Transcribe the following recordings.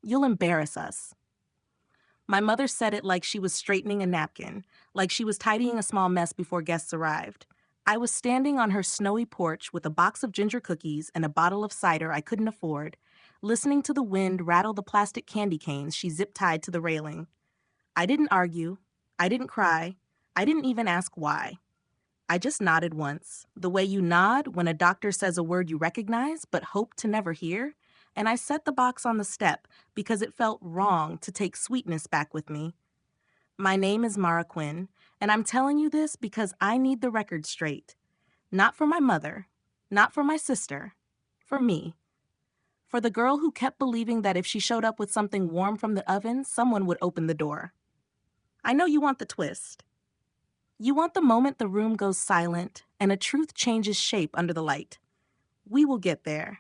You'll embarrass us." My mother said it like she was straightening a napkin, like she was tidying a small mess before guests arrived. I was standing on her snowy porch with a box of ginger cookies and a bottle of cider I couldn't afford, listening to the wind rattle the plastic candy canes she zip-tied to the railing. I didn't argue. I didn't cry. I didn't even ask why. I just nodded once, the way you nod when a doctor says a word you recognize but hope to never hear, and I set the box on the step because it felt wrong to take sweetness back with me. My name is Mara Quinn, and I'm telling you this because I need the record straight. Not for my mother, not for my sister, for me. For the girl who kept believing that if she showed up with something warm from the oven, someone would open the door. I know you want the twist. You want the moment the room goes silent and a truth changes shape under the light. We will get there.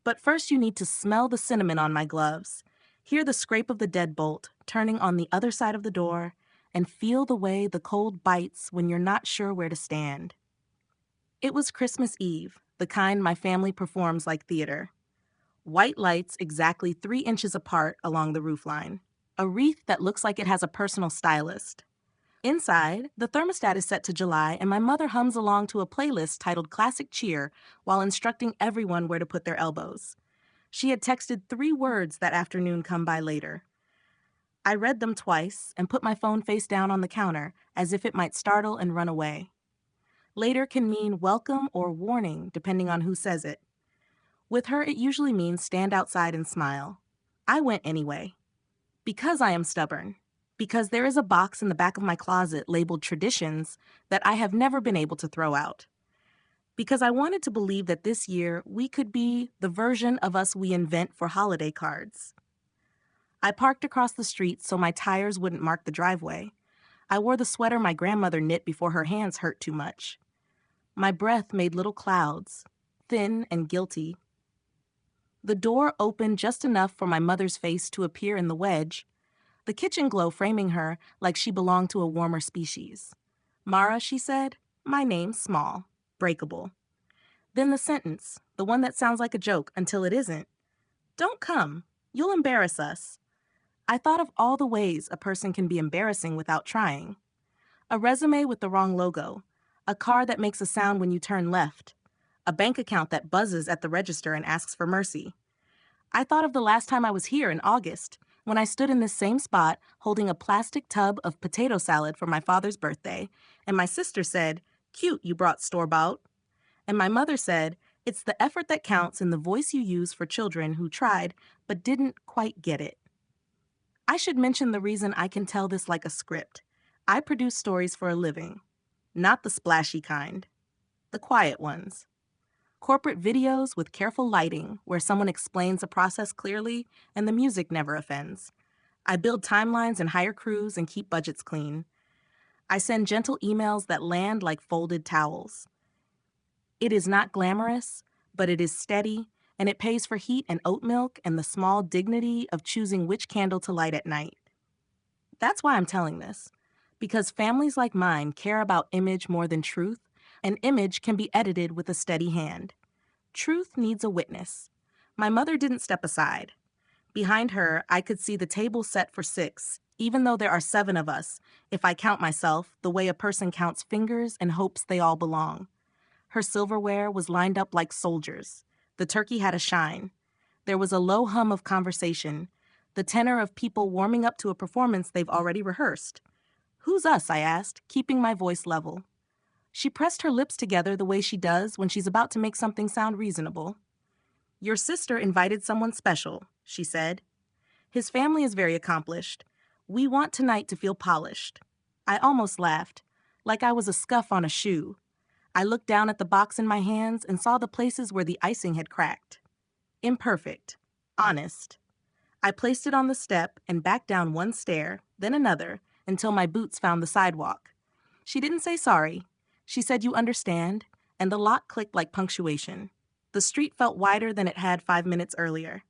But first you need to smell the cinnamon on my gloves, hear the scrape of the deadbolt turning on the other side of the door, and feel the way the cold bites when you're not sure where to stand. It was Christmas Eve, the kind my family performs like theater. White lights exactly 3 inches apart along the roofline. A wreath that looks like it has a personal stylist. Inside, the thermostat is set to July, and my mother hums along to a playlist titled Classic Cheer while instructing everyone where to put their elbows. She had texted 3 words that afternoon come by later. I read them twice and put my phone face down on the counter as if it might startle and run away. Later can mean welcome or warning, depending on who says it. With her, it usually means stand outside and smile. I went anyway. Because I am stubborn. Because there is a box in the back of my closet labeled traditions that I have never been able to throw out. Because I wanted to believe that this year we could be the version of us we invent for holiday cards. I parked across the street so my tires wouldn't mark the driveway. I wore the sweater my grandmother knit before her hands hurt too much. My breath made little clouds, thin and guilty. The door opened just enough for my mother's face to appear in the wedge, the kitchen glow framing her like she belonged to a warmer species. "Mara," she said, "my name's small, breakable." Then the sentence, the one that sounds like a joke until it isn't. "Don't come. You'll embarrass us." I thought of all the ways a person can be embarrassing without trying. A resume with the wrong logo, a car that makes a sound when you turn left, a bank account that buzzes at the register and asks for mercy. I thought of the last time I was here in August, when I stood in this same spot holding a plastic tub of potato salad for my father's birthday, and my sister said, "Cute you brought store-bought." And my mother said, "It's the effort that counts in the voice you use for children who tried but didn't quite get it." I should mention the reason I can tell this like a script. I produce stories for a living. Not the splashy kind. The quiet ones. Corporate videos with careful lighting where someone explains a process clearly and the music never offends. I build timelines and hire crews and keep budgets clean. I send gentle emails that land like folded towels. It is not glamorous, but it is steady, and it pays for heat and oat milk and the small dignity of choosing which candle to light at night. That's why I'm telling this. Because families like mine care about image more than truth, and image can be edited with a steady hand. Truth needs a witness. My mother didn't step aside. Behind her, I could see the table set for 6, even though there are 7 of us, if I count myself the way a person counts fingers and hopes they all belong. Her silverware was lined up like soldiers. The turkey had a shine. There was a low hum of conversation, the tenor of people warming up to a performance they've already rehearsed. "Who's us?" I asked, keeping my voice level. She pressed her lips together the way she does when she's about to make something sound reasonable. "Your sister invited someone special," she said. "His family is very accomplished. We want tonight to feel polished." I almost laughed, like I was a scuff on a shoe. I looked down at the box in my hands and saw the places where the icing had cracked. Imperfect. Honest. I placed it on the step and backed down one stair, then another, until my boots found the sidewalk. She didn't say sorry. She said, "You understand," and the lock clicked like punctuation. The street felt wider than it had 5 minutes earlier.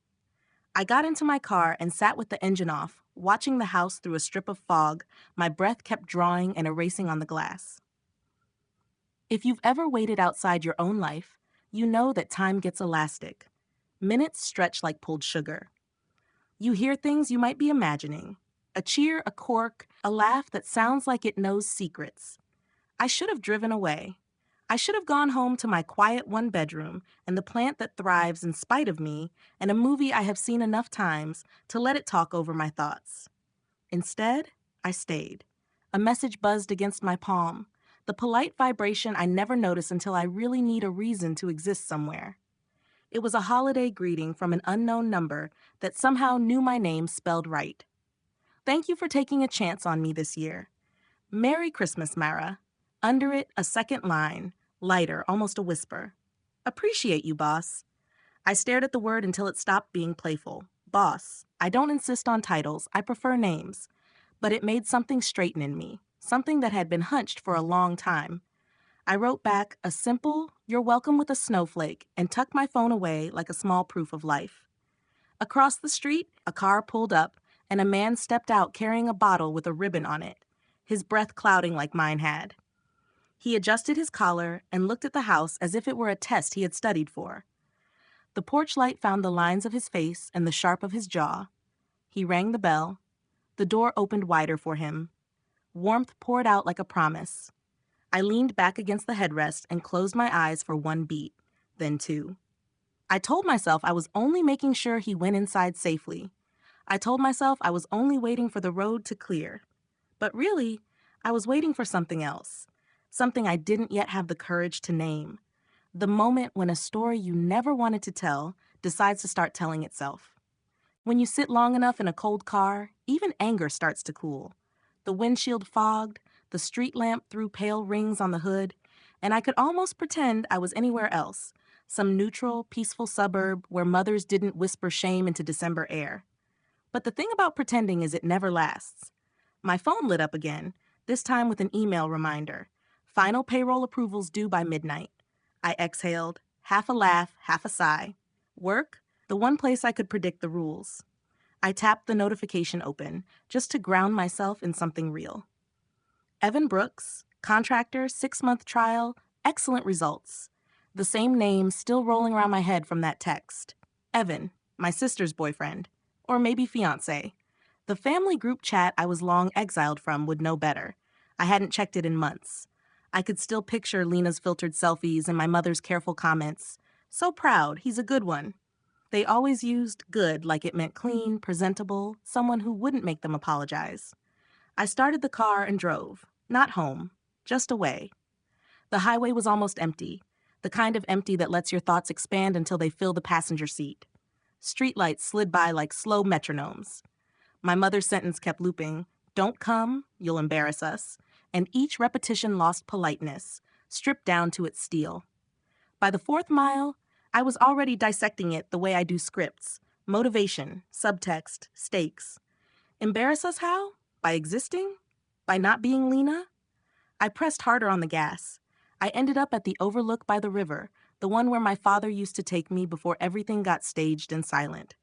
I got into my car and sat with the engine off, watching the house through a strip of fog. My breath kept drawing and erasing on the glass. If you've ever waited outside your own life, you know that time gets elastic. Minutes stretch like pulled sugar. You hear things you might be imagining. A cheer, a cork, a laugh that sounds like it knows secrets. I should have driven away. I should have gone home to my quiet one bedroom and the plant that thrives in spite of me and a movie I have seen enough times to let it talk over my thoughts. Instead, I stayed. A message buzzed against my palm, the polite vibration I never notice until I really need a reason to exist somewhere. It was a holiday greeting from an unknown number that somehow knew my name spelled right. Thank you for taking a chance on me this year. Merry Christmas, Mara. Under it, a second line, lighter, almost a whisper. Appreciate you, boss. I stared at the word until it stopped being playful. Boss. I don't insist on titles, I prefer names. But it made something straighten in me, something that had been hunched for a long time. I wrote back a simple, "You're welcome" with a snowflake, and tucked my phone away like a small proof of life. Across the street, a car pulled up, and a man stepped out carrying a bottle with a ribbon on it, his breath clouding like mine had. He adjusted his collar and looked at the house as if it were a test he had studied for. The porch light found the lines of his face and the sharp of his jaw. He rang the bell. The door opened wider for him. Warmth poured out like a promise. I leaned back against the headrest and closed my eyes for one beat, then two. I told myself I was only making sure he went inside safely. I told myself I was only waiting for the road to clear. But really, I was waiting for something else, something I didn't yet have the courage to name. The moment when a story you never wanted to tell decides to start telling itself. When you sit long enough in a cold car, even anger starts to cool. The windshield fogged, the street lamp threw pale rings on the hood, and I could almost pretend I was anywhere else, some neutral, peaceful suburb where mothers didn't whisper shame into December air. But the thing about pretending is it never lasts. My phone lit up again, this time with an email reminder. Final payroll approvals due by midnight. I exhaled, half a laugh, half a sigh. Work? The one place I could predict the rules. I tapped the notification open, just to ground myself in something real. Evan Brooks, contractor, 6-month trial, excellent results. The same name still rolling around my head from that text. Evan, my sister's boyfriend. Or maybe fiancé. The family group chat I was long exiled from would know better. I hadn't checked it in months. I could still picture Lena's filtered selfies and my mother's careful comments. So proud, he's a good one. They always used good like it meant clean, presentable, someone who wouldn't make them apologize. I started the car and drove. Not home, just away. The highway was almost empty, the kind of empty that lets your thoughts expand until they fill the passenger seat. Streetlights slid by like slow metronomes. My mother's sentence kept looping, "Don't come, you'll embarrass us," and each repetition lost politeness, stripped down to its steel. By the 4th mile, I was already dissecting it the way I do scripts. Motivation, subtext, stakes. Embarrass us how? By existing? By not being Lena? I pressed harder on the gas. I ended up at the overlook by the river, the one where my father used to take me before everything got staged and silent.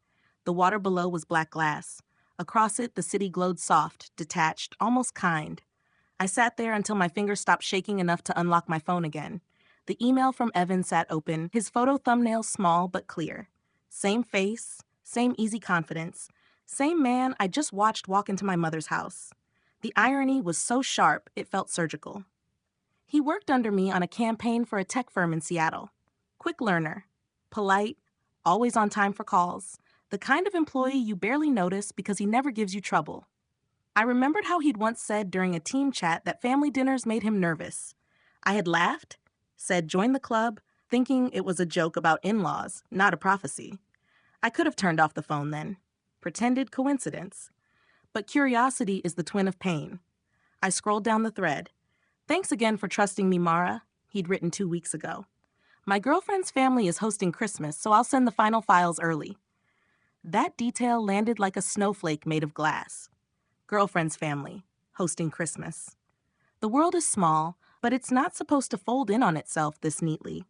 The water below was black glass. Across it, the city glowed soft, detached, almost kind. I sat there until my fingers stopped shaking enough to unlock my phone again. The email from Evan sat open, his photo thumbnail small but clear. Same face, same easy confidence, same man I just watched walk into my mother's house. The irony was so sharp, it felt surgical. He worked under me on a campaign for a tech firm in Seattle. Quick learner, polite, always on time for calls, the kind of employee you barely notice because he never gives you trouble. I remembered how he'd once said during a team chat that family dinners made him nervous. I had laughed, said join the club, thinking it was a joke about in-laws, not a prophecy. I could have turned off the phone then. Pretended coincidence. But curiosity is the twin of pain. I scrolled down the thread. "Thanks again for trusting me, Mara," he'd written 2 weeks ago. "My girlfriend's family is hosting Christmas, so I'll send the final files early." That detail landed like a snowflake made of glass. Girlfriend's family, hosting Christmas. The world is small, but it's not supposed to fold in on itself this neatly.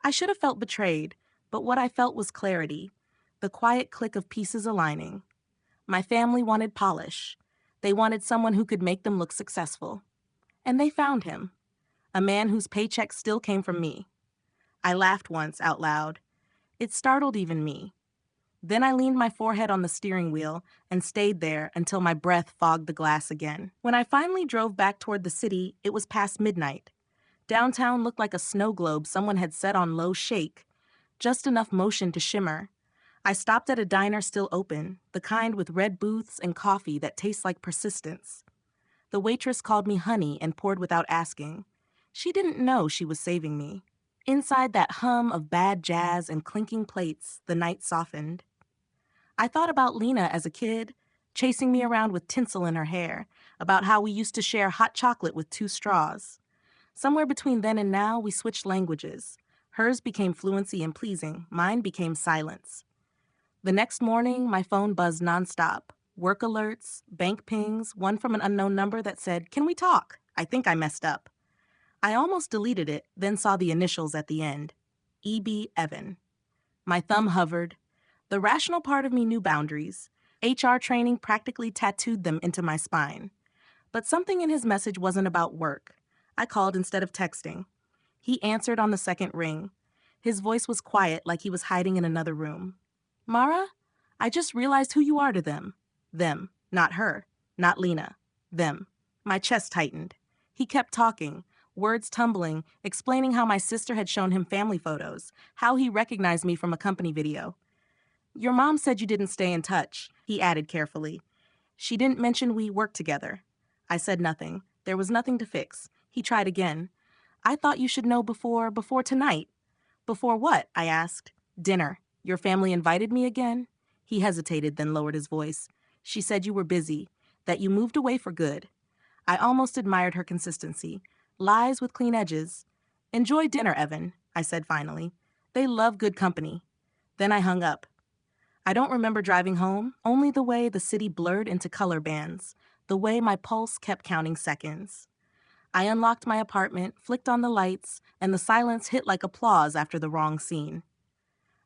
I should have felt betrayed, but what I felt was clarity, the quiet click of pieces aligning. My family wanted polish. They wanted someone who could make them look successful. And they found him, a man whose paycheck still came from me. I laughed once out loud. It startled even me. Then I leaned my forehead on the steering wheel and stayed there until my breath fogged the glass again. When I finally drove back toward the city, it was past midnight. Downtown looked like a snow globe someone had set on low shake, just enough motion to shimmer. I stopped at a diner still open, the kind with red booths and coffee that tastes like persistence. The waitress called me honey and poured without asking. She didn't know she was saving me. Inside that hum of bad jazz and clinking plates, the night softened. I thought about Lena as a kid, chasing me around with tinsel in her hair, about how we used to share hot chocolate with 2 straws. Somewhere between then and now, we switched languages. Hers became fluency and pleasing, mine became silence. The next morning, my phone buzzed nonstop. Work alerts, bank pings, one from an unknown number that said, "Can we talk? I think I messed up." I almost deleted it, then saw the initials at the end. E.B. Evan. My thumb hovered. The rational part of me knew boundaries. HR training practically tattooed them into my spine. But something in his message wasn't about work. I called instead of texting. He answered on the second ring. His voice was quiet, like he was hiding in another room. "Mara, I just realized who you are to them." Them, not her, not Lena. Them. My chest tightened. He kept talking, words tumbling, explaining how my sister had shown him family photos, how he recognized me from a company video. "Your mom said you didn't stay in touch," he added carefully. "She didn't mention we worked together." I said nothing. There was nothing to fix. He tried again. "I thought you should know before tonight." "Before what?" I asked. "Dinner. Your family invited me again?" He hesitated, then lowered his voice. "She said you were busy, that you moved away for good." I almost admired her consistency. Lies with clean edges. "Enjoy dinner, Evan," I said finally. "They love good company." Then I hung up. I don't remember driving home, only the way the city blurred into color bands, the way my pulse kept counting seconds. I unlocked my apartment, flicked on the lights, and the silence hit like applause after the wrong scene.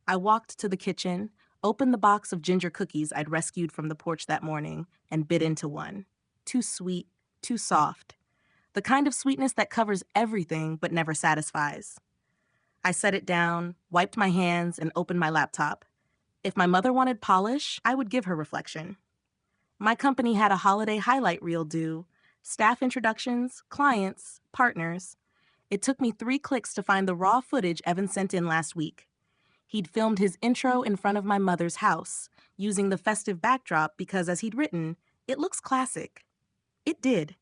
I walked to the kitchen, opened the box of ginger cookies I'd rescued from the porch that morning, and bit into one. Too sweet, too soft. The kind of sweetness that covers everything but never satisfies. I set it down, wiped my hands, and opened my laptop. If my mother wanted polish, I would give her reflection. My company had a holiday highlight reel due. Staff introductions, clients, partners. It took me 3 clicks to find the raw footage Evan sent in last week. He'd filmed his intro in front of my mother's house, using the festive backdrop because, as he'd written, it looks classic. It did.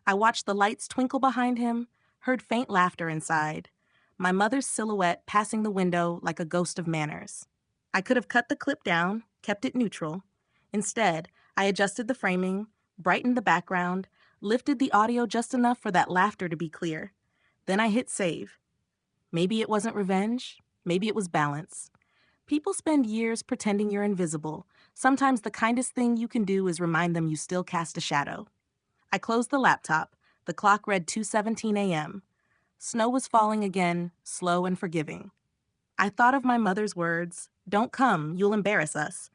I watched the lights twinkle behind him, heard faint laughter inside. My mother's silhouette passing the window like a ghost of manners. I could have cut the clip down, kept it neutral. Instead, I adjusted the framing, brightened the background, lifted the audio just enough for that laughter to be clear. Then I hit save. Maybe it wasn't revenge. Maybe it was balance. People spend years pretending you're invisible. Sometimes the kindest thing you can do is remind them you still cast a shadow. I closed the laptop. The clock read 2:17 a.m. Snow was falling again, slow and forgiving. I thought of my mother's words, "Don't come, you'll embarrass us,"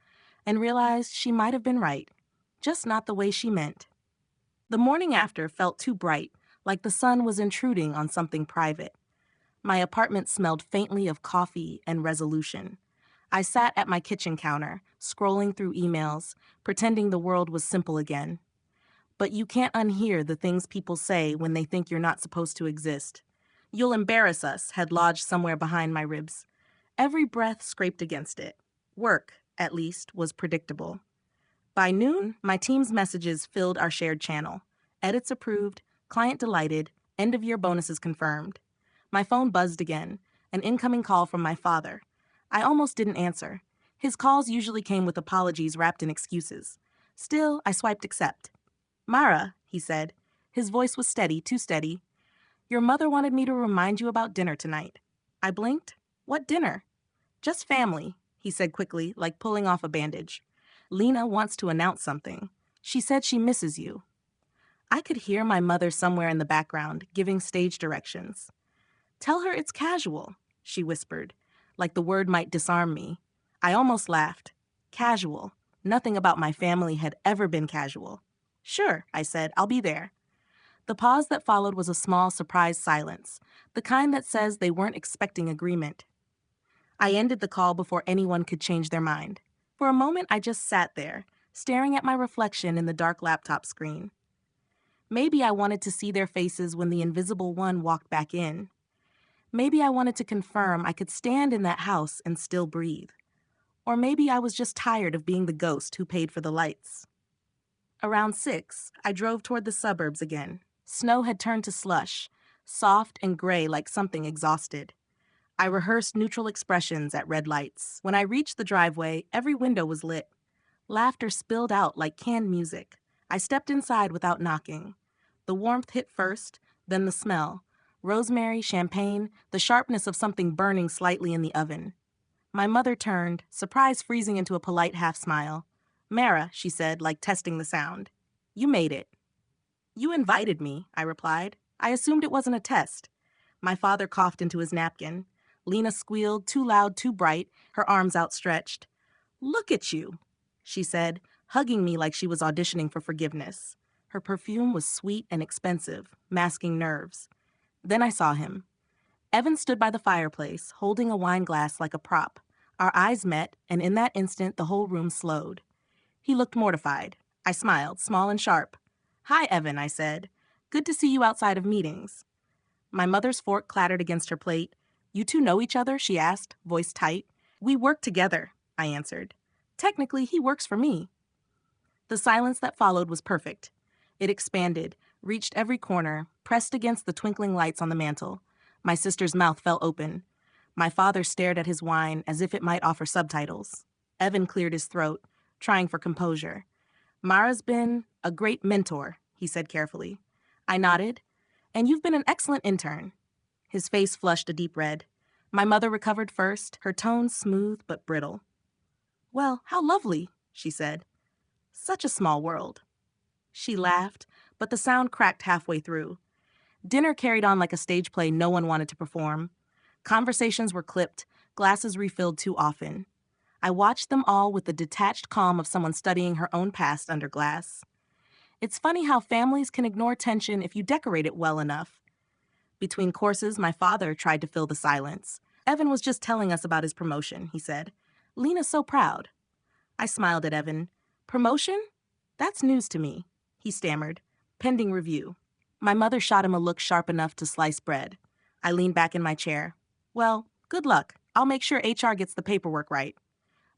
and realized she might have been right, just not the way she meant. The morning after felt too bright, like the sun was intruding on something private. My apartment smelled faintly of coffee and resolution. I sat at my kitchen counter, scrolling through emails, pretending the world was simple again. But you can't unhear the things people say when they think you're not supposed to exist. "You'll embarrass us," had lodged somewhere behind my ribs. Every breath scraped against it. Work, at least, was predictable. By noon, my team's messages filled our shared channel. Edits approved, client delighted, end-of-year bonuses confirmed. My phone buzzed again, an incoming call from my father. I almost didn't answer. His calls usually came with apologies wrapped in excuses. Still, I swiped accept. "Mara," he said. His voice was steady, too steady. "Your mother wanted me to remind you about dinner tonight." I blinked. "What dinner?" "Just family," he said quickly, like pulling off a bandage. "Lena wants to announce something. She said she misses you." I could hear my mother somewhere in the background, giving stage directions. "Tell her it's casual," she whispered, like the word might disarm me. I almost laughed. Casual. Nothing about my family had ever been casual. "Sure," I said, "I'll be there." The pause that followed was a small, surprised silence, the kind that says they weren't expecting agreement. I ended the call before anyone could change their mind. For a moment, I just sat there, staring at my reflection in the dark laptop screen. Maybe I wanted to see their faces when the invisible one walked back in. Maybe I wanted to confirm I could stand in that house and still breathe. Or maybe I was just tired of being the ghost who paid for the lights. Around 6, I drove toward the suburbs again. Snow had turned to slush, soft and gray like something exhausted. I rehearsed neutral expressions at red lights. When I reached the driveway, every window was lit. Laughter spilled out like canned music. I stepped inside without knocking. The warmth hit first, then the smell. Rosemary, champagne, the sharpness of something burning slightly in the oven. My mother turned, surprise freezing into a polite half-smile. "Mara," she said, like testing the sound. "You made it." "You invited me," I replied. "I assumed it wasn't a test." My father coughed into his napkin. Lena squealed, too loud, too bright, her arms outstretched. "Look at you," she said, hugging me like she was auditioning for forgiveness. Her perfume was sweet and expensive, masking nerves. Then I saw him. Evan stood by the fireplace, holding a wine glass like a prop. Our eyes met, and in that instant the whole room slowed. He looked mortified. I smiled, small and sharp. "Hi, Evan," I said. "Good to see you outside of meetings." My mother's fork clattered against her plate. "You two know each other?" she asked, voice tight. "We work together," I answered. "Technically, he works for me." The silence that followed was perfect. It expanded, reached every corner, pressed against the twinkling lights on the mantel. My sister's mouth fell open. My father stared at his wine as if it might offer subtitles. Evan cleared his throat, trying for composure. "Mara's been a great mentor," he said carefully. I nodded. "And you've been an excellent intern." His face flushed a deep red. My mother recovered first, her tone smooth but brittle. "Well, how lovely," she said. "Such a small world." She laughed, but the sound cracked halfway through. Dinner carried on like a stage play no one wanted to perform. Conversations were clipped, glasses refilled too often. I watched them all with the detached calm of someone studying her own past under glass. It's funny how families can ignore tension if you decorate it well enough. Between courses, my father tried to fill the silence. "Evan was just telling us about his promotion," he said. "Lena's so proud." I smiled at Evan. "Promotion? That's news to me," he stammered. "Pending review." My mother shot him a look sharp enough to slice bread. I leaned back in my chair. "Well, good luck. I'll make sure HR gets the paperwork right."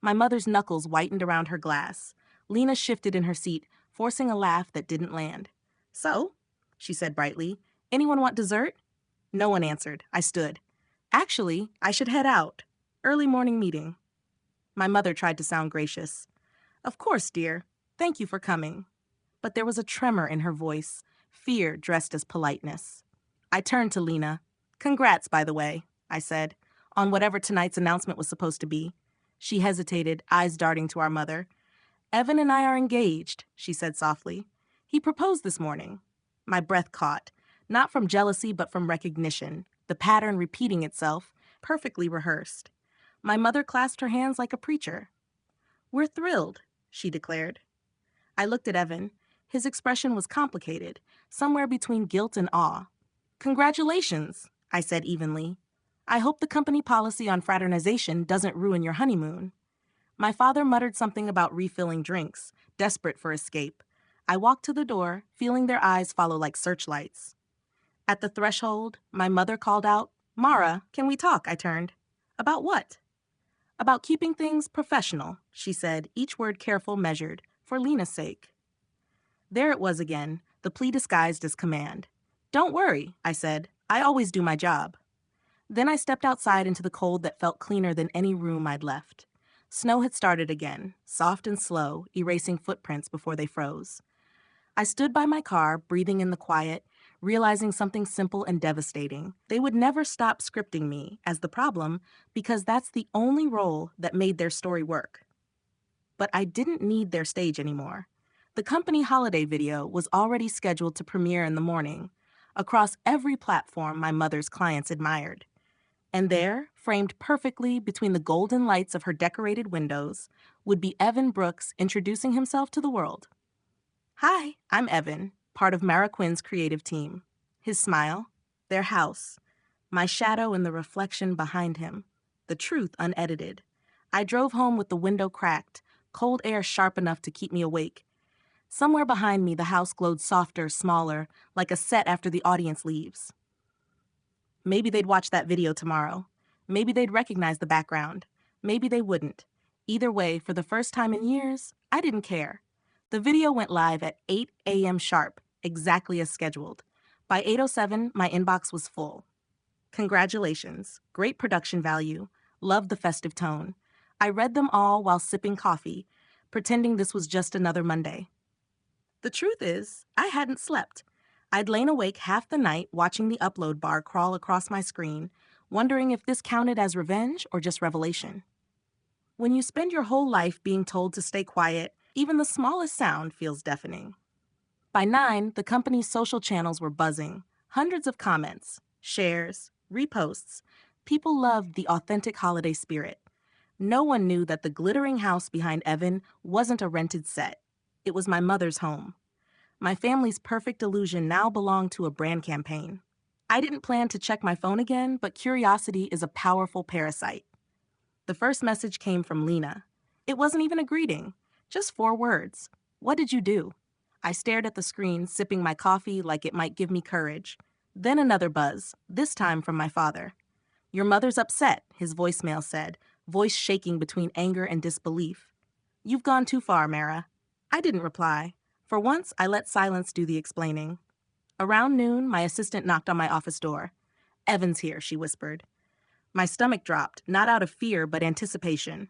My mother's knuckles whitened around her glass. Lena shifted in her seat, forcing a laugh that didn't land. "So," she said brightly, "anyone want dessert?" No one answered. I stood. "Actually, I should head out. Early morning meeting." My mother tried to sound gracious. "Of course, dear. Thank you for coming." But there was a tremor in her voice, fear dressed as politeness. I turned to Lena. "Congrats, by the way," I said, "on whatever tonight's announcement was supposed to be." She hesitated, eyes darting to our mother. "Evan and I are engaged," she said softly. "He proposed this morning." My breath caught, not from jealousy but from recognition, the pattern repeating itself, perfectly rehearsed. My mother clasped her hands like a preacher. "We're thrilled," she declared. I looked at Evan. His expression was complicated, somewhere between guilt and awe. "Congratulations," I said evenly. "I hope the company policy on fraternization doesn't ruin your honeymoon." My father muttered something about refilling drinks, desperate for escape. I walked to the door, feeling their eyes follow like searchlights. At the threshold, my mother called out, "Mara, can we talk?" I turned. "About what?" "About keeping things professional," she said, each word careful, measured, for Lena's sake. There it was again, the plea disguised as command. "Don't worry," I said. "I always do my job." Then I stepped outside into the cold that felt cleaner than any room I'd left. Snow had started again, soft and slow, erasing footprints before they froze. I stood by my car, breathing in the quiet, realizing something simple and devastating. They would never stop scripting me as the problem because that's the only role that made their story work. But I didn't need their stage anymore. The company holiday video was already scheduled to premiere in the morning, across every platform my mother's clients admired. And there, framed perfectly between the golden lights of her decorated windows, would be Evan Brooks introducing himself to the world. "Hi, I'm Evan, part of Mara Quinn's creative team." His smile, their house, my shadow in the reflection behind him, the truth unedited. I drove home with the window cracked, cold air sharp enough to keep me awake. Somewhere behind me, the house glowed softer, smaller, like a set after the audience leaves. Maybe they'd watch that video tomorrow. Maybe they'd recognize the background. Maybe they wouldn't. Either way, for the first time in years, I didn't care. The video went live at 8 a.m. sharp, exactly as scheduled. By 8:07, my inbox was full. Congratulations. Great production value. Loved the festive tone. I read them all while sipping coffee, pretending this was just another Monday. The truth is, I hadn't slept. I'd lain awake half the night watching the upload bar crawl across my screen, wondering if this counted as revenge or just revelation. When you spend your whole life being told to stay quiet, even the smallest sound feels deafening. By 9, the company's social channels were buzzing. Hundreds of comments, shares, reposts. People loved the authentic holiday spirit. No one knew that the glittering house behind Evan wasn't a rented set. It was my mother's home. My family's perfect illusion now belonged to a brand campaign. I didn't plan to check my phone again, but curiosity is a powerful parasite. The first message came from Lena. It wasn't even a greeting, just 4 words. What did you do? I stared at the screen, sipping my coffee like it might give me courage. Then another buzz, this time from my father. Your mother's upset, his voicemail said, voice shaking between anger and disbelief. You've gone too far, Mara. I didn't reply. For once, I let silence do the explaining. Around noon, my assistant knocked on my office door. Evan's here, she whispered. My stomach dropped, not out of fear, but anticipation.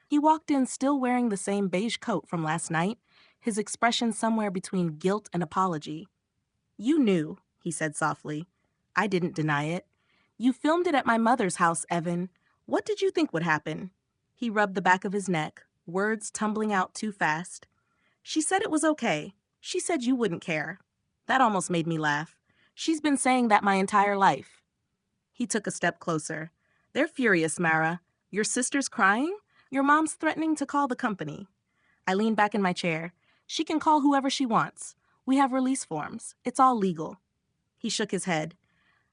He walked in still wearing the same beige coat from last night, his expression somewhere between guilt and apology. You knew, he said softly. I didn't deny it. You filmed it at my mother's house, Evan. What did you think would happen? He rubbed the back of his neck, words tumbling out too fast. She said it was okay. She said you wouldn't care. That almost made me laugh. She's been saying that my entire life. He took a step closer. They're furious, Mara. Your sister's crying? Your mom's threatening to call the company. I leaned back in my chair. She can call whoever she wants. We have release forms. It's all legal. He shook his head.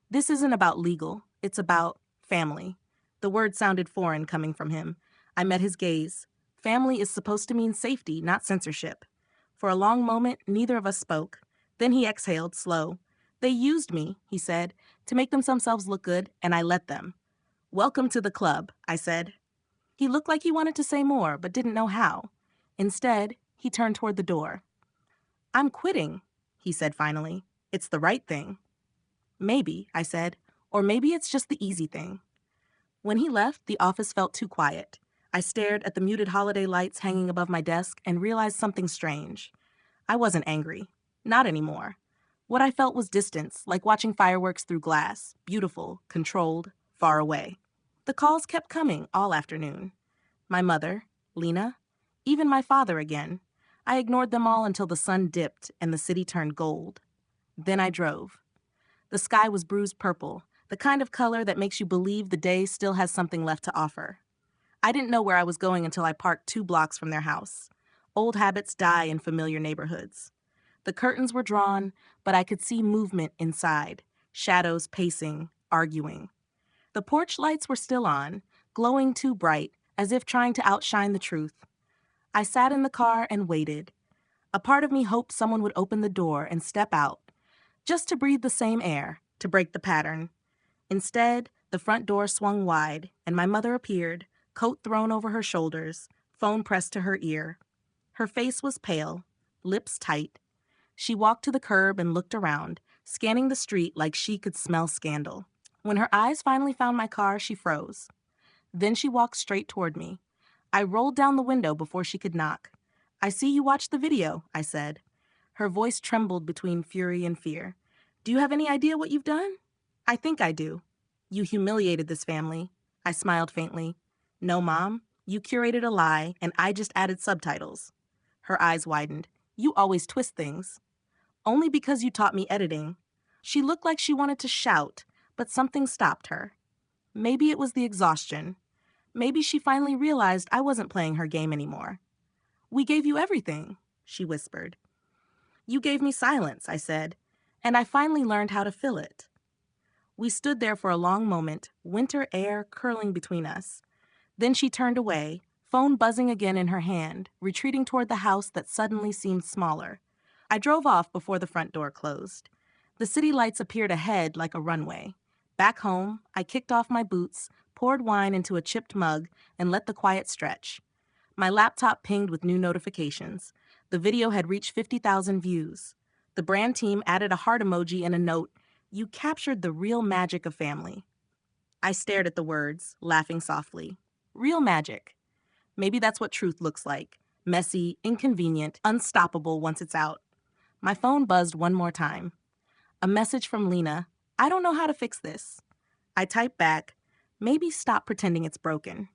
This isn't about legal. It's about family. The word sounded foreign coming from him. I met his gaze. Family is supposed to mean safety, not censorship. For a long moment, neither of us spoke. Then he exhaled, slow. They used me, he said, to make themselves look good, and I let them. Welcome to the club, I said. He looked like he wanted to say more, but didn't know how. Instead, he turned toward the door. I'm quitting, he said finally. It's the right thing. Maybe, I said, or maybe it's just the easy thing. When he left, the office felt too quiet. I stared at the muted holiday lights hanging above my desk and realized something strange. I wasn't angry. Not anymore. What I felt was distance, like watching fireworks through glass, beautiful, controlled, far away. The calls kept coming all afternoon. My mother, Lena, even my father again. I ignored them all until the sun dipped and the city turned gold. Then I drove. The sky was bruised purple, the kind of color that makes you believe the day still has something left to offer. I didn't know where I was going until I parked 2 blocks from their house. Old habits die in familiar neighborhoods. The curtains were drawn, but I could see movement inside, shadows pacing, arguing. The porch lights were still on, glowing too bright, as if trying to outshine the truth. I sat in the car and waited. A part of me hoped someone would open the door and step out, just to breathe the same air, to break the pattern. Instead, the front door swung wide, and my mother appeared, coat thrown over her shoulders, phone pressed to her ear. Her face was pale, lips tight. She walked to the curb and looked around, scanning the street like she could smell scandal. When her eyes finally found my car, she froze. Then she walked straight toward me. I rolled down the window before she could knock. I see you watched the video, I said. Her voice trembled between fury and fear. Do you have any idea what you've done? I think I do. You humiliated this family. I smiled faintly. No, Mom. You curated a lie, and I just added subtitles. Her eyes widened. You always twist things. Only because you taught me editing. She looked like she wanted to shout, but something stopped her. Maybe it was the exhaustion. Maybe she finally realized I wasn't playing her game anymore. We gave you everything, she whispered. You gave me silence, I said, and I finally learned how to fill it. We stood there for a long moment, winter air curling between us. Then she turned away, phone buzzing again in her hand, retreating toward the house that suddenly seemed smaller. I drove off before the front door closed. The city lights appeared ahead like a runway. Back home, I kicked off my boots, poured wine into a chipped mug, and let the quiet stretch. My laptop pinged with new notifications. The video had reached 50,000 views. The brand team added a heart emoji and a note, "You captured the real magic of family." I stared at the words, laughing softly. Real magic. Maybe that's what truth looks like. Messy, inconvenient, unstoppable once it's out. My phone buzzed one more time. A message from Lena. "I don't know how to fix this." I typed back, "Maybe stop pretending it's broken."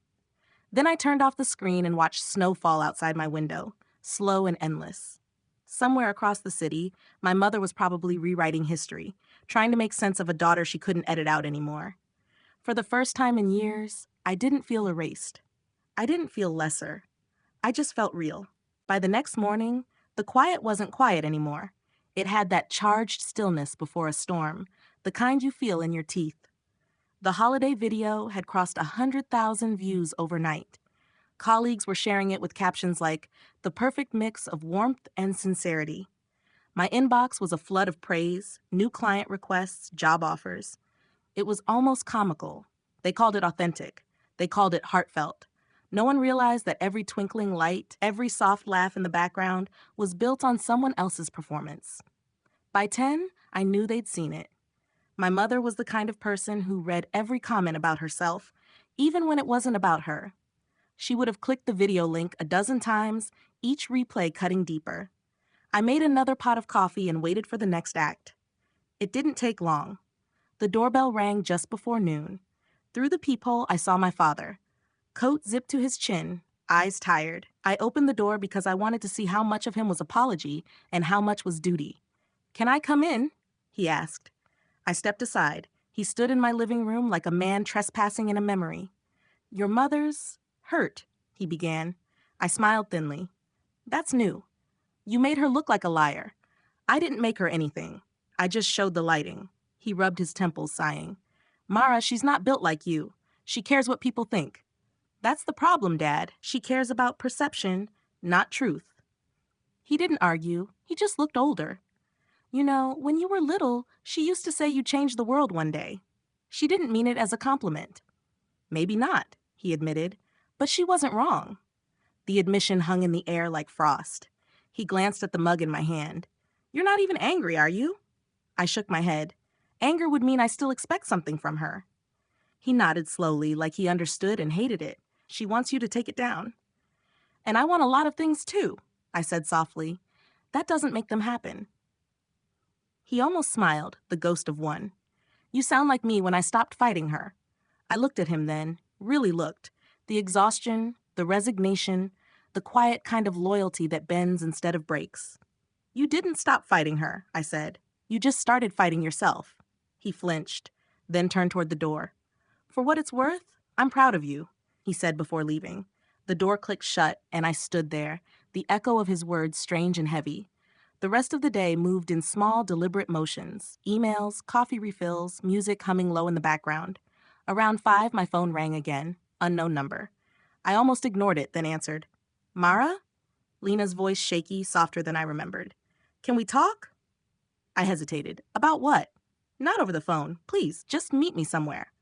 Then I turned off the screen and watched snow fall outside my window, slow and endless. Somewhere across the city, my mother was probably rewriting history, trying to make sense of a daughter she couldn't edit out anymore. For the first time in years, I didn't feel erased. I didn't feel lesser. I just felt real. By the next morning, the quiet wasn't quiet anymore. It had that charged stillness before a storm, the kind you feel in your teeth. The holiday video had crossed 100,000 views overnight. Colleagues were sharing it with captions like, "The perfect mix of warmth and sincerity." My inbox was a flood of praise, new client requests, job offers. It was almost comical. They called it authentic. They called it heartfelt. No one realized that every twinkling light, every soft laugh in the background was built on someone else's performance. By 10, I knew they'd seen it. My mother was the kind of person who read every comment about herself, even when it wasn't about her. She would have clicked the video link a dozen times, each replay cutting deeper. I made another pot of coffee and waited for the next act. It didn't take long. The doorbell rang just before noon. Through the peephole, I saw my father. Coat zipped to his chin, eyes tired. I opened the door because I wanted to see how much of him was apology and how much was duty. "Can I come in?" he asked. I stepped aside. He stood in my living room like a man trespassing in a memory. "Your mother's hurt," he began. I smiled thinly. "That's new. You made her look like a liar. I didn't make her anything. I just showed the lighting." He rubbed his temples, sighing. "Mara, she's not built like you. She cares what people think." "That's the problem, Dad. She cares about perception, not truth." He didn't argue. He just looked older. "You know, when you were little, she used to say you changed the world one day. She didn't mean it as a compliment." "Maybe not," he admitted, "but she wasn't wrong." The admission hung in the air like frost. He glanced at the mug in my hand. "You're not even angry, are you?" I shook my head. Anger would mean I still expect something from her. He nodded slowly, like he understood and hated it. "She wants you to take it down." "And I want a lot of things too," I said softly. "That doesn't make them happen." He almost smiled, the ghost of one. "You sound like me when I stopped fighting her." I looked at him then, really looked. The exhaustion, the resignation, the quiet kind of loyalty that bends instead of breaks. "You didn't stop fighting her," I said. "You just started fighting yourself." He flinched, then turned toward the door. "For what it's worth, I'm proud of you," he said before leaving. The door clicked shut, and I stood there, the echo of his words strange and heavy. The rest of the day moved in small, deliberate motions. Emails, coffee refills, music humming low in the background. Around 5, my phone rang again. Unknown number. I almost ignored it, then answered. "Mara?" Lena's voice shaky, softer than I remembered. "Can we talk?" I hesitated. "About what?" "Not over the phone. Please, just meet me somewhere."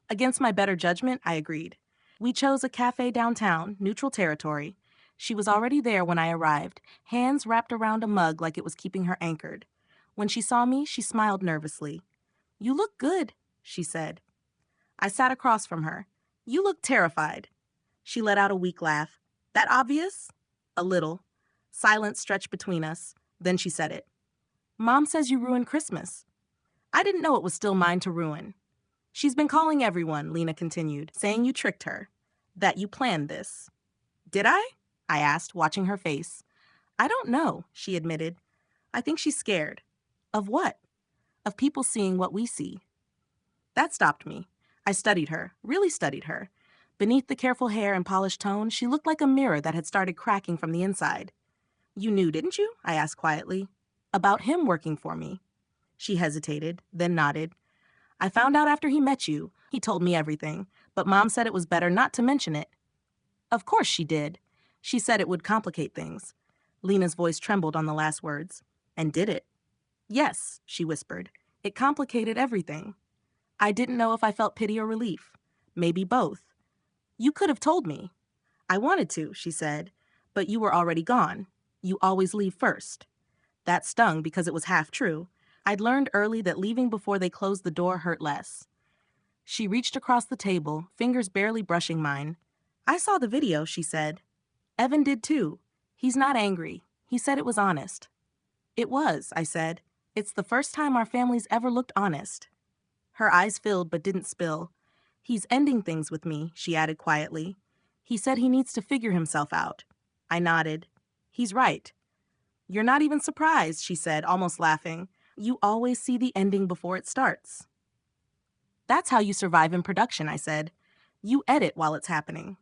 Against my better judgment, I agreed. We chose a cafe downtown, neutral territory. She was already there when I arrived, hands wrapped around a mug like it was keeping her anchored. When she saw me, she smiled nervously. "You look good," she said. I sat across from her. "You look terrified." She let out a weak laugh. "That obvious?" "A little." Silence stretched between us. Then she said it. "Mom says you ruined Christmas." I didn't know it was still mine to ruin. "She's been calling everyone," Lena continued, "saying you tricked her. That you planned this." "Did I?" I asked, watching her face. "I don't know," she admitted. "I think she's scared." "Of what?" "Of people seeing what we see." That stopped me. I studied her, really studied her. Beneath the careful hair and polished tone, she looked like a mirror that had started cracking from the inside. "You knew, didn't you?" I asked quietly. "About him working for me." She hesitated, then nodded. "I found out after he met you. He told me everything, but Mom said it was better not to mention it." Of course she did. She said it would complicate things. Lena's voice trembled on the last words. And did it? Yes, she whispered. It complicated everything. I didn't know if I felt pity or relief. Maybe both. You could have told me. I wanted to, she said, but you were already gone. You always leave first. That stung because it was half true. I'd learned early that leaving before they closed the door hurt less. She reached across the table, fingers barely brushing mine. I saw the video, she said. Evan did too. He's not angry. He said it was honest. It was, I said. It's the first time our family's ever looked honest. Her eyes filled but didn't spill. He's ending things with me, she added quietly. He said he needs to figure himself out. I nodded. He's right. You're not even surprised, she said, almost laughing. You always see the ending before it starts. That's how you survive in production, I said. You edit while it's happening.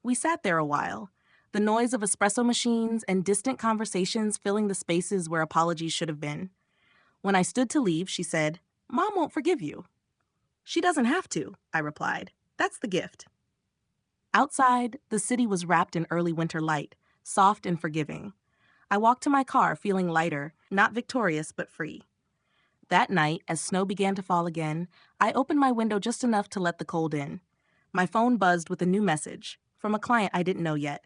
We sat there a while, the noise of espresso machines and distant conversations filling the spaces where apologies should have been. When I stood to leave, she said, Mom won't forgive you. She doesn't have to, I replied. That's the gift. Outside, the city was wrapped in early winter light, soft and forgiving. I walked to my car feeling lighter, not victorious but free. That night, as snow began to fall again, I opened my window just enough to let the cold in. My phone buzzed with a new message, from a client I didn't know yet.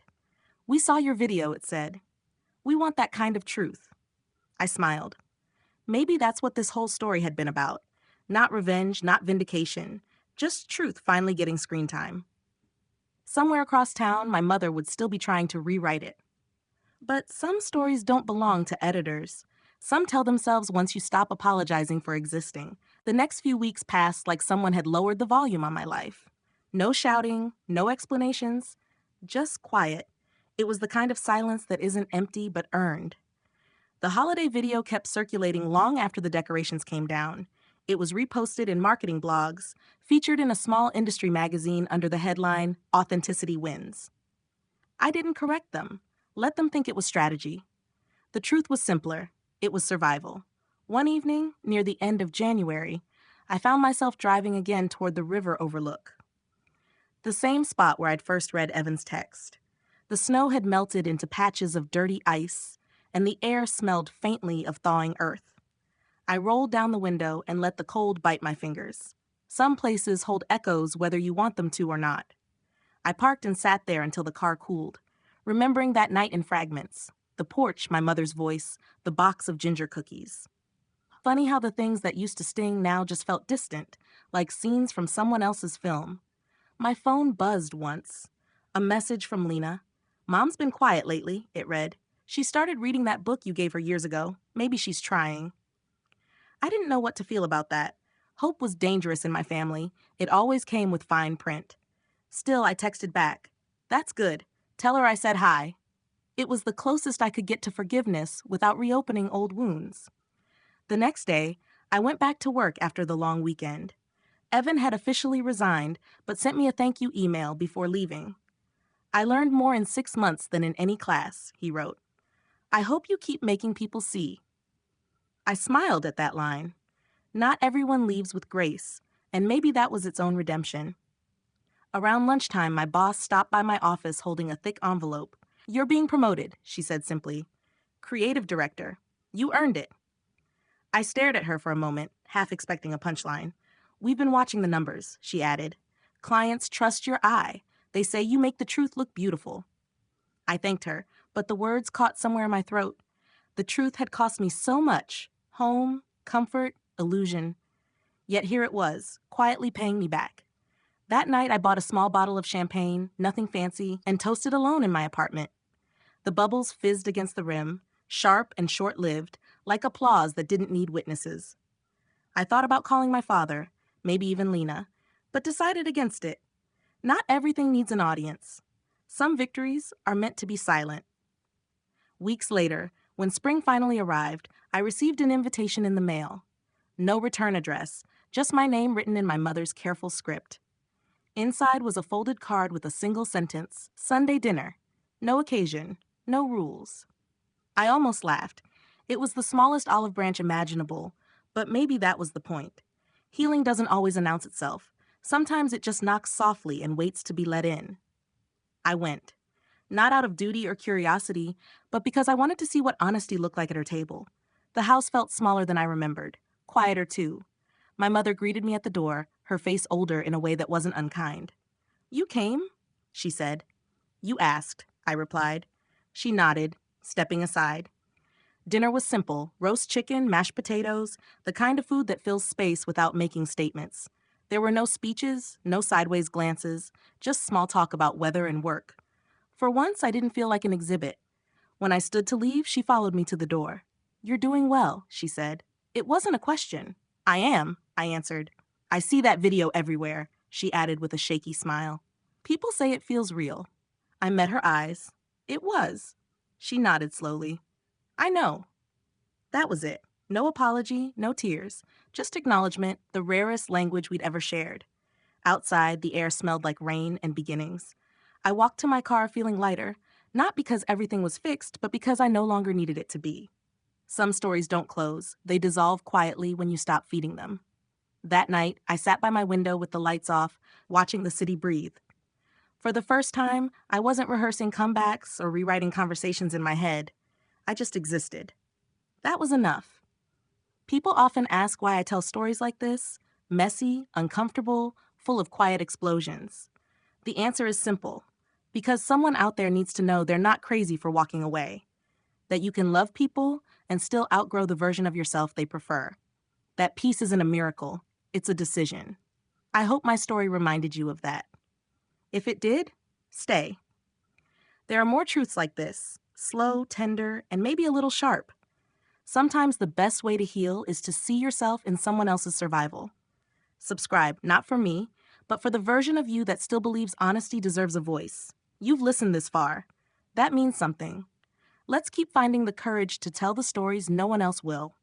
We saw your video, it said. We want that kind of truth. I smiled. Maybe that's what this whole story had been about. Not revenge, not vindication, just truth finally getting screen time. Somewhere across town, my mother would still be trying to rewrite it. But some stories don't belong to editors. Some tell themselves once you stop apologizing for existing. The next few weeks passed like someone had lowered the volume on my life. No shouting, no explanations, just quiet. It was the kind of silence that isn't empty but earned. The holiday video kept circulating long after the decorations came down. It was reposted in marketing blogs, featured in a small industry magazine under the headline, Authenticity Wins. I didn't correct them. Let them think it was strategy. The truth was simpler. It was survival. One evening, near the end of January, I found myself driving again toward the river overlook. The same spot where I'd first read Evan's text. The snow had melted into patches of dirty ice, and the air smelled faintly of thawing earth. I rolled down the window and let the cold bite my fingers. Some places hold echoes whether you want them to or not. I parked and sat there until the car cooled, remembering that night in fragments, the porch, my mother's voice, the box of ginger cookies. Funny how the things that used to sting now just felt distant, like scenes from someone else's film. My phone buzzed once. A message from Lena. Mom's been quiet lately, it read. She started reading that book you gave her years ago. Maybe she's trying. I didn't know what to feel about that. Hope was dangerous in my family. It always came with fine print. Still, I texted back. That's good. Tell her I said hi. It was the closest I could get to forgiveness without reopening old wounds. The next day, I went back to work after the long weekend. Evan had officially resigned, but sent me a thank you email before leaving. I learned more in 6 months than in any class, he wrote. I hope you keep making people see. I smiled at that line. Not everyone leaves with grace, and maybe that was its own redemption. Around lunchtime, my boss stopped by my office holding a thick envelope. You're being promoted, she said simply. Creative director. You earned it. I stared at her for a moment, half expecting a punchline. We've been watching the numbers, she added. Clients trust your eye. They say you make the truth look beautiful. I thanked her, but the words caught somewhere in my throat. The truth had cost me so much. Home, comfort, illusion. Yet here it was, quietly paying me back. That night I bought a small bottle of champagne, nothing fancy, and toasted alone in my apartment. The bubbles fizzed against the rim, sharp and short-lived, like applause that didn't need witnesses. I thought about calling my father, maybe even Lena, but decided against it. Not everything needs an audience. Some victories are meant to be silent. Weeks later, when spring finally arrived, I received an invitation in the mail. No return address, just my name written in my mother's careful script. Inside was a folded card with a single sentence, Sunday dinner. No occasion, no rules. I almost laughed. It was the smallest olive branch imaginable, but maybe that was the point. Healing doesn't always announce itself. Sometimes it just knocks softly and waits to be let in. I went. Not out of duty or curiosity, but because I wanted to see what honesty looked like at her table. The house felt smaller than I remembered, quieter too. My mother greeted me at the door, her face older in a way that wasn't unkind. "You came?" she said. "You asked," I replied. She nodded, stepping aside. Dinner was simple: roast chicken, mashed potatoes, the kind of food that fills space without making statements. There were no speeches, no sideways glances, just small talk about weather and work. For once, I didn't feel like an exhibit. When I stood to leave, she followed me to the door. "You're doing well," she said. It wasn't a question. "I am," I answered. "I see that video everywhere," she added with a shaky smile. "People say it feels real." I met her eyes. It was. She nodded slowly. "I know." That was it. No apology, no tears, just acknowledgement, the rarest language we'd ever shared. Outside, the air smelled like rain and beginnings. I walked to my car feeling lighter, not because everything was fixed, but because I no longer needed it to be. Some stories don't close. They dissolve quietly when you stop feeding them. That night, I sat by my window with the lights off, watching the city breathe. For the first time, I wasn't rehearsing comebacks or rewriting conversations in my head. I just existed. That was enough. People often ask why I tell stories like this: messy, uncomfortable, full of quiet explosions. The answer is simple: because someone out there needs to know they're not crazy for walking away, that you can love people and still outgrow the version of yourself they prefer. That peace isn't a miracle, it's a decision. I hope my story reminded you of that. If it did, stay. There are more truths like this, slow, tender, and maybe a little sharp. Sometimes the best way to heal is to see yourself in someone else's survival. Subscribe, not for me, but for the version of you that still believes honesty deserves a voice. You've listened this far. That means something. Let's keep finding the courage to tell the stories no one else will.